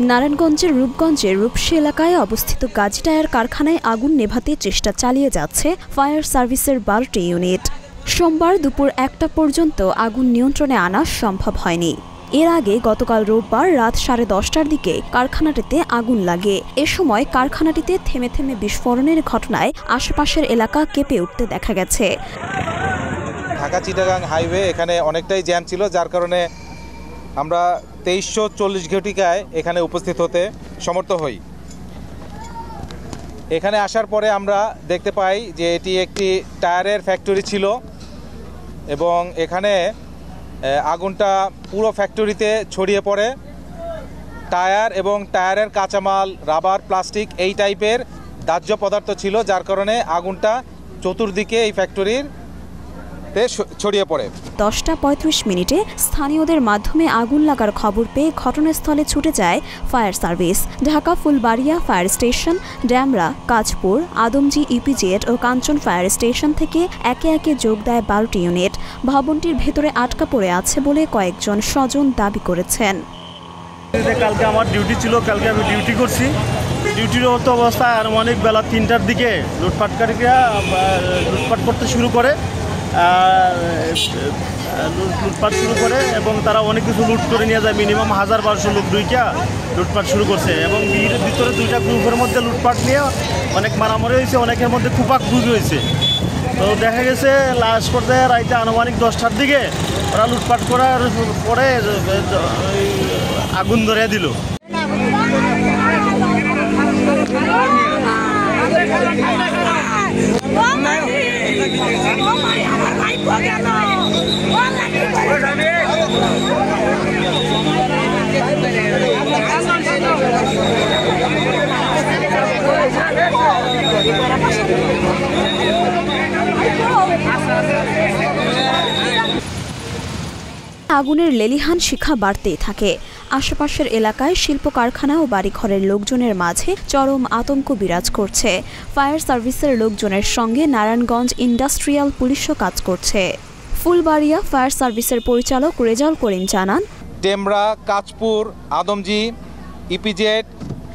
নারায়ণগঞ্জের রূপগঞ্জের রূপসী এলাকায় অবস্থিত গাজী টায়ার কারখানায় আগুন নেভাতে চেষ্টা চালিয়ে যাচ্ছে ফায়ার সার্ভিসের 12টি ইউনিট। সোমবার দুপুর 1টা পর্যন্ত আগুন নিয়ন্ত্রণে আনা সম্ভব হয়নি। এর আগে গতকাল রোববার রাত 10:30টার দিকে কারখানাটিতে আগুন লাগে। এ সময় কারখানাটিতে থেমে থেমে বিস্ফোরণের ঘটনায় আশেপাশের এলাকা কেঁপে উঠতে দেখা গেছে। ঢাকা চিটাগাং হাইওয়ে এখানে অনেকটাই জ্যাম ছিল, যার কারণে আমরা 2340 ঘটিকায় এখানে উপস্থিত হতে সমর্থ হই। এখানে আসার পরে আমরা দেখতে পাই যে এটি একটি টায়ারের ফ্যাক্টরি ছিল এবং এখানে আগুনটা পুরো ফ্যাক্টরিতে ছড়িয়ে পড়ে। টায়ার এবং টায়ারের কাঁচামাল, রাবার, প্লাস্টিক এই টাইপের দাহ্য পদার্থ ছিল, যার কারণে আগুনটা চতুর্দিকে এই ফ্যাক্টরির ছড়িয়ে পড়ে। 10:35 স্থানীয়দের মাধ্যমে আগুন লাগার খবর পেয়ে ঘটনাস্থলে ছুটে যায় fire service. Dhaka Phulbaria fire station, Demra, Kajpur, Adamjee EPZ ও কাঞ্চন ফায়ার স্টেশন থেকে একে একে যোগ দেয় 12টি ইউনিট। ভবনটির ভেতরে আটকা পড়ে আছে বলে কয়েকজন স্বজন দাবি করেছেন। কালকে আমার ডিউটি ছিল, কালকে আমি ডিউটি করছি। ডিউটিরত অবস্থায় আনুমানিক বেলা 3টার দিকে লুটপাটকারীরা লুটপাট করতে শুরু করে এবং তারা অনেক কিছু লুট করে নিয়ে যায়। মিনিমাম 1000-1200 লোক লুটপাট শুরু করছে এবং ভিতরে 2টা গ্রুপের মধ্যে লুটপাট নিয়ে অনেক মারামারি হয়েছে, অনেকের মধ্যে কুপাকুপি হয়েছে। তো দেখা গেছে লাস্ট পর্যায়ে রাইতে আনুমানিক 10টার দিকে ওরা লুটপাট করার পরে আগুন ধরিয়ে দিল। আগুনের লেলিহান শিখা বাড়তেই থাকে। আশেপাশের এলাকায় শিল্প কারখানা ও বাড়িঘরের লোকজনের মাঝে চরম আতঙ্ক বিরাজ করছে। ফায়ার সার্ভিসের লোকজনের সঙ্গে নারায়ণগঞ্জ ইন্ডাস্ট্রিয়াল পুলিশও কাজ করছে। ফুলবাড়িয়া ফায়ার সার্ভিসের পরিচালক রেজাউল করিম জানান, ডেমরা, কাজপুর, আদমজি, ইপিজেড,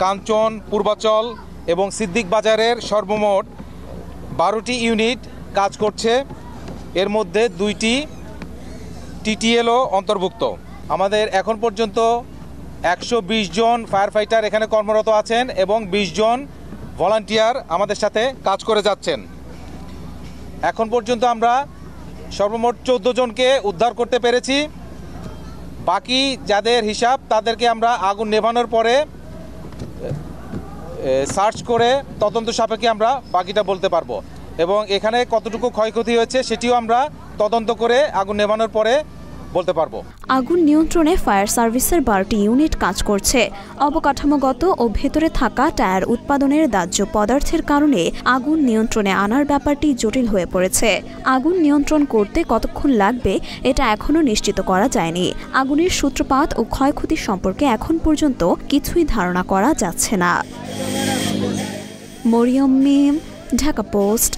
কাঞ্চন, পূর্বাচল এবং সিদ্দিক বাজারের সর্বমোট 12টি ইউনিট কাজ করছে। এর মধ্যে 2টি টিটিএলও অন্তর্ভুক্ত। আমাদের এখন পর্যন্ত 120 জন ফায়ার ফাইটার এখানে কর্মরত আছেন এবং 20 জন ভলান্টিয়ার আমাদের সাথে কাজ করে যাচ্ছেন। এখন পর্যন্ত আমরা সর্বমোট 14 জনকে উদ্ধার করতে পেরেছি। বাকি যাদের হিসাব তাদেরকে আমরা আগুন নেভানোর পরে সার্চ করে তদন্ত সাপেক্ষে আমরা বাকিটা বলতে পারবো এবং এখানে কতটুকু ক্ষয়ক্ষতি হয়েছে সেটিও আমরা তদন্ত করে আগুন নেভানোর পরে বলতে পারবো। আগুন নিয়ন্ত্রণে ফায়ার সার্ভিসের 12টি ইউনিট কাজ করছে। অবকাঠামোগত ও ভেতরে থাকা টায়ার উৎপাদনের দাহ্য পদার্থের কারণে আগুন নিয়ন্ত্রণে আনার ব্যাপারটি জটিল হয়ে পড়েছে। আগুন নিয়ন্ত্রণ করতে কতক্ষণ লাগবে এটা এখনো নিশ্চিত করা যায়নি। আগুনের সূত্রপাত ও ক্ষয়ক্ষতি সম্পর্কে এখন পর্যন্ত কিছুই ধারণা করা যাচ্ছে না। মরিয়ম মিম, ঢাকা পোস্ট।